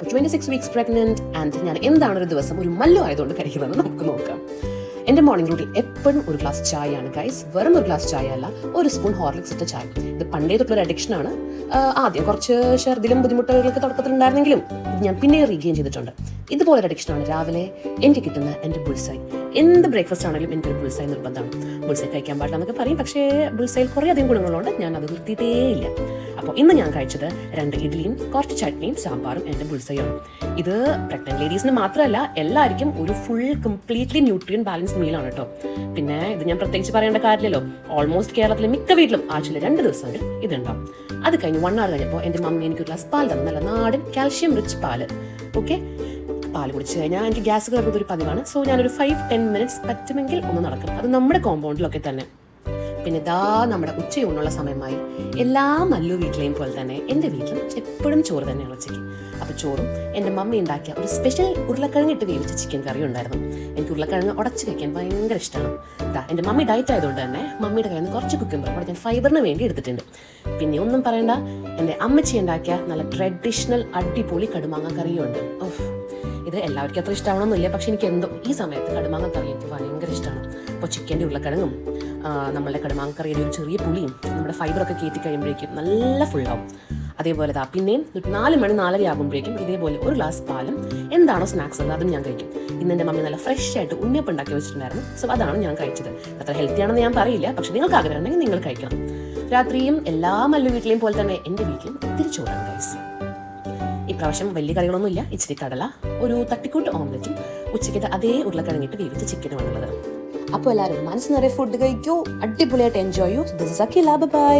അപ്പോൾ 26 weeks pregnant and ഞാൻ എന്താണ് ഒരു ദിവസം ഒരു മല്ലു ആയതുകൊണ്ട് കഴിക്കുന്നത് നമുക്ക് നോക്കാം. എൻ്റെ മോർണിംഗ് റൂട്ടീൻ എപ്പോഴും ഒരു ഗ്ലാസ് ചായയാണ് ഗൈസ്. വെറും ഒരു ഗ്ലാസ് ചായ അല്ല, ഒരു സ്പൂൺ ഹോർലിക്സ് ഇട്ട ചായ. ഇത് പണ്ടേ തൊട്ടുള്ള അഡിക്ഷനാണ്. ആദ്യം കുറച്ച് ഛർദിലും ബുദ്ധിമുട്ടുകളൊക്കെ തുടക്കത്തിലുണ്ടായിരുന്നെങ്കിലും ഞാൻ പിന്നെ റീഗെയിൻ ചെയ്തിട്ടുണ്ട്. ഇതുപോലൊരു അഡിക്ഷനാണ് രാവിലെ എനിക്ക് കിട്ടുന്ന എൻ്റെ ബുൾസൈ. എന്ത് ബ്രേക്ക്ഫാസ്റ്റ് ആണെങ്കിലും എനിക്കൊരു ബുൾസൈ നിർബന്ധമാണ്. ബുൾസൈ കഴിക്കാൻ പാടില്ല എന്നൊക്കെ പറയും, പക്ഷേ ബുൾസൈയിൽ കുറേ അധികം ഗുണങ്ങളുണ്ട്. ഞാൻ അത് നിർത്തിയിട്ടേ ഇല്ല. അപ്പോൾ ഇന്ന് ഞാൻ കഴിച്ചത് 2 ഇഡ്ഡലിയും കുറച്ച് ചട്നിയും സാമ്പാറും എൻ്റെ ബുൾസൈയാണ്. ഇത് പ്രഗ്നന്റ് ലേഡീസിന് മാത്രമല്ല, എല്ലാവർക്കും ഒരു ഫുൾ കംപ്ലീറ്റ്ലി ന്യൂട്രിയൻ ബാലൻസ് മീലാണ് കേട്ടോ. പിന്നെ ഇത് ഞാൻ പ്രത്യേകിച്ച് പറയേണ്ട കാര്യമില്ലല്ലോ, ഓൾമോസ്റ്റ് കേരളത്തിലെ മിക്ക വീട്ടിലും ആഴ്ചയിൽ 2 ദിവസമെങ്കിലും ഇതുണ്ടാവും. അത് കഴിഞ്ഞ് 1 hour കഴിഞ്ഞപ്പോൾ എൻ്റെ മമ്മി എനിക്ക് ഒരു ഗ്ലാസ് പാൽ തന്നു, നല്ല നാടൻ കാൽഷ്യം റിച്ച് പാല്. ഓക്കെ, പാല് കുടിച്ച് കഴിഞ്ഞാൽ എനിക്ക് ഗ്യാസ് കയറുന്നത് ഒരു പതിവാണ്. സോ ഞാനൊരു 5-10 minutes പറ്റുമെങ്കിൽ ഒന്ന് നടക്കും. അത് നമ്മുടെ കോമ്പൗണ്ടിലൊക്കെ തന്നെ. പിന്നെ ഇതാ നമ്മുടെ ഉച്ചയൂണുള്ള സമയമായി. എല്ലാ മല്ലു വീട്ടിലെയും പോലെ തന്നെ എൻ്റെ വീട്ടിലും എപ്പോഴും ചോറ് തന്നെയാണ് ഉച്ചയ്ക്ക്. അപ്പോൾ ചോറും എൻ്റെ മമ്മി ഉണ്ടാക്കിയ ഒരു സ്പെഷ്യൽ ഉരുളക്കിഴങ്ങ് ഇട്ട് വേവിച്ച ചിക്കൻ കറി ഉണ്ടായിരുന്നു. എനിക്ക് ഉരുളക്കിഴങ്ങ് ഉടച്ച് കഴിക്കാൻ ഭയങ്കര ഇഷ്ടമാണ്. എൻ്റെ മമ്മി ഡയറ്റ് ആയതുകൊണ്ട് തന്നെ മമ്മിയുടെ കയ്യിൽ നിന്ന് കുറച്ച് കുക്കുംബർ അവിടെ ഞാൻ ഫൈബറിന് വേണ്ടി എടുത്തിട്ടുണ്ട്. പിന്നെ ഒന്നും പറയണ്ട, എൻ്റെ അമ്മച്ചി ഉണ്ടാക്കിയ നല്ല ട്രഡീഷണൽ അടിപൊളി കടുമാങ്ങ കറിയും ഉണ്ട്. ഇത് എല്ലാവർക്കും അത്ര ഇഷ്ടമാവണമെന്നില്ല, പക്ഷെ എനിക്ക് എന്തോ ഈ സമയത്ത് കടുമാങ്ങ കറി എനിക്ക് ഭയങ്കര ഇഷ്ടമാണ്. അപ്പോൾ ചിക്കൻ്റെ ഉരുളക്കിഴങ്ങും നമ്മളുടെ കടുമാങ്ങ കറിയുടെ ഒരു ചെറിയ പുളിയും നമ്മുടെ ഫൈബറൊക്കെ കയറ്റി കഴിയുമ്പോഴേക്കും നല്ല ഫുള്ളാവും. അതേപോലെ പിന്നെയും 4 മണി 4:30 ആകുമ്പോഴേക്കും ഇതേപോലെ ഒരു ഗ്ലാസ് പാലും എന്താണോ സ്നാക്സ് ഉള്ളത് അതും ഞാൻ കഴിക്കും. ഇന്ന് എൻ്റെ മമ്മി നല്ല ഫ്രഷ് ആയിട്ട് ഉണ്ണിയപ്പം ഉണ്ടാക്കി വെച്ചിട്ടുണ്ടായിരുന്നു. സോ അതാണ് ഞാൻ കഴിച്ചത്. അത്ര ഹെൽത്തി ആണെന്ന് ഞാൻ പറയില്ല, പക്ഷെ നിങ്ങൾക്ക് ആഗ്രഹം ഉണ്ടെങ്കിൽ നിങ്ങൾ കഴിക്കണം. രാത്രിയും എല്ലാ മല്ലു വീട്ടിലെയും പോലെ തന്നെ എൻ്റെ വീട്ടിലും ഒത്തിരി ചോറാണ് ഗൈസ്. ഇപ്രാവശ്യം വലിയ കറികളൊന്നുമില്ല, ഇച്ചിരി കടല, ഒരു തട്ടിക്കൂട്ട് ഓംലെറ്റും ഉച്ചയ്ക്കത്തെ അതേ ഉരുളക്കിഴങ്ങിട്ട് വേവിച്ച ചിക്കനുമാണുള്ളത്. അപ്പോൾ എല്ലാവരും മനസ്സ് നിറയെ ഫുഡ് കഴിക്കൂ, അടിപൊളിയായിട്ട് എൻജോയ് ചെയ്യൂ. This is Akhila, by.